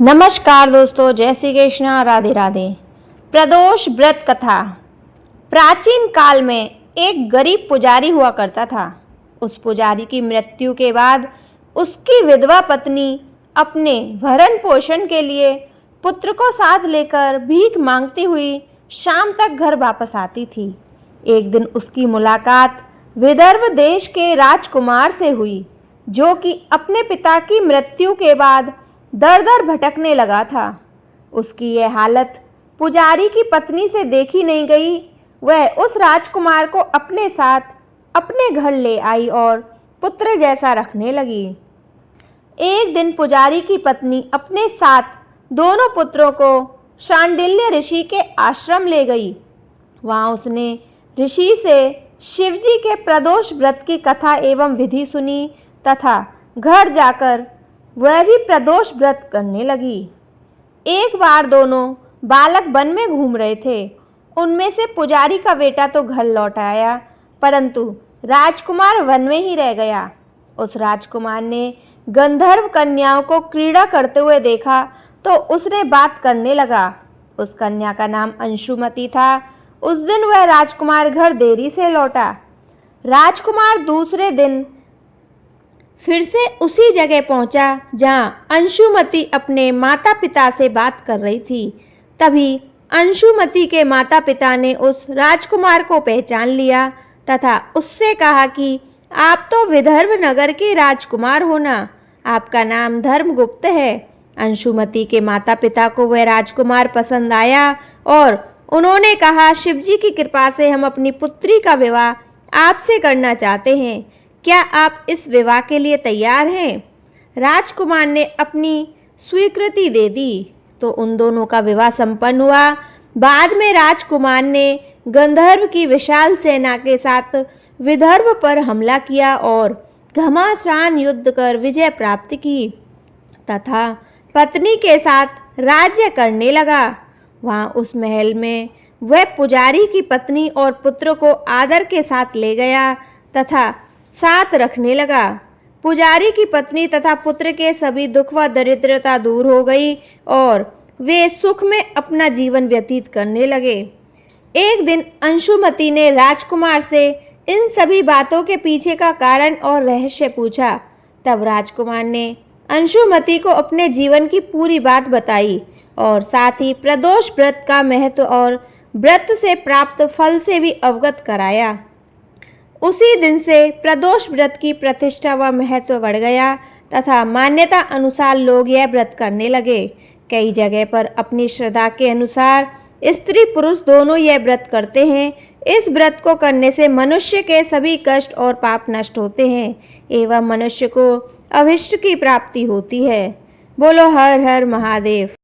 नमस्कार दोस्तों, जय श्री कृष्णा, राधे राधे। प्रदोष व्रत कथा। प्राचीन काल में एक गरीब पुजारी हुआ करता था। उस पुजारी की मृत्यु के बाद उसकी विधवा पत्नी अपने भरण पोषण के लिए पुत्र को साथ लेकर भीख मांगती हुई शाम तक घर वापस आती थी। एक दिन उसकी मुलाकात विदर्भ देश के राजकुमार से हुई, जो कि अपने पिता की मृत्यु के बाद दर दर भटकने लगा था। उसकी यह हालत पुजारी की पत्नी से देखी नहीं गई। वह उस राजकुमार को अपने साथ अपने घर ले आई और पुत्र जैसा रखने लगी। एक दिन पुजारी की पत्नी अपने साथ दोनों पुत्रों को शांडिल्य ऋषि के आश्रम ले गई। वहां उसने ऋषि से शिवजी के प्रदोष व्रत की कथा एवं विधि सुनी तथा घर जाकर वह भी प्रदोष व्रत करने लगी। एक बार दोनों बालक वन में घूम रहे थे। उनमें से पुजारी का बेटा तो घर लौट आया, परंतु राजकुमार वन में ही रह गया। उस राजकुमार ने गंधर्व कन्याओं को क्रीड़ा करते हुए देखा तो उसने बात करने लगा। उस कन्या का नाम अंशुमति था। उस दिन वह राजकुमार घर देरी से लौटा। राजकुमार दूसरे दिन फिर से उसी जगह पहुंचा जहां अंशुमति अपने माता पिता से बात कर रही थी। तभी अंशुमति के माता पिता ने उस राजकुमार को पहचान लिया तथा उससे कहा कि आप तो विदर्भ नगर के राजकुमार हो ना, आपका नाम धर्मगुप्त है। अंशुमति के माता पिता को वह राजकुमार पसंद आया और उन्होंने कहा, शिवजी की कृपा से हम अपनी पुत्री का विवाह आपसे करना चाहते हैं। क्या आप इस विवाह के लिए तैयार हैं? राजकुमार ने अपनी स्वीकृति दे दी तो उन दोनों का विवाह संपन्न हुआ। बाद में राजकुमार ने गंधर्व की विशाल सेना के साथ विदर्भ पर हमला किया और घमासान युद्ध कर विजय प्राप्त की तथा पत्नी के साथ राज्य करने लगा। वहां उस महल में वह पुजारी की पत्नी और पुत्र को आदर के साथ ले गया तथा साथ रखने लगा। पुजारी की पत्नी तथा पुत्र के सभी दुख व दरिद्रता दूर हो गई और वे सुख में अपना जीवन व्यतीत करने लगे। एक दिन अंशुमति ने राजकुमार से इन सभी बातों के पीछे का कारण और रहस्य पूछा। तब राजकुमार ने अंशुमति को अपने जीवन की पूरी बात बताई और साथ ही प्रदोष व्रत का महत्व और व्रत से प्राप्त फल से भी अवगत कराया। उसी दिन से प्रदोष व्रत की प्रतिष्ठा व महत्व बढ़ गया तथा मान्यता अनुसार लोग यह व्रत करने लगे। कई जगह पर अपनी श्रद्धा के अनुसार स्त्री पुरुष दोनों यह व्रत करते हैं। इस व्रत को करने से मनुष्य के सभी कष्ट और पाप नष्ट होते हैं एवं मनुष्य को अभिष्ट की प्राप्ति होती है। बोलो हर हर महादेव।